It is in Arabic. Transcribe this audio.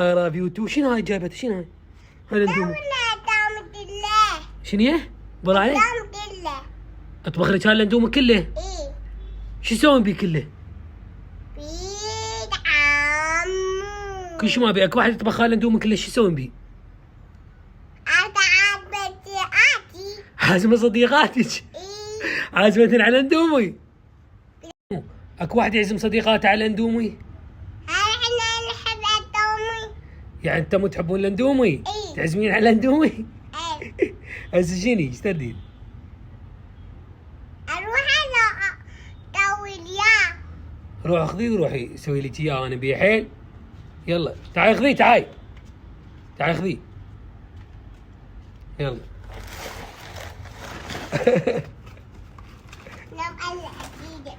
خرابي وتو شنو هاي جايبته؟ شنو هاي؟ هاي الاندومي شنو هي؟ بر عليه؟ اطبخ لك هاي الاندومي كله؟ ايه شو يسوون بيه كله؟ بيدعم كل شو ما بي اكو واحد يطبخ هاي الاندومي كله شو يسوون بيه؟ أتعب بدياتي عازمه صديقاتك ايه عازمة على الاندومي. اكو واحد يعزم صديقاته على الاندومي؟ هل احنا نحب الدومي؟ يعني انتم تحبون الاندومي؟ إيه. تعزمين على الاندومي؟ ايه هسه شنو ايش تردين؟ اروح انا اسوي اليا روح اخذيه وروحي سوي لك اياه انا بيه حيل. يلا تعال خذيه تعال. تعال خذيه. يلا. لو قلع ايدك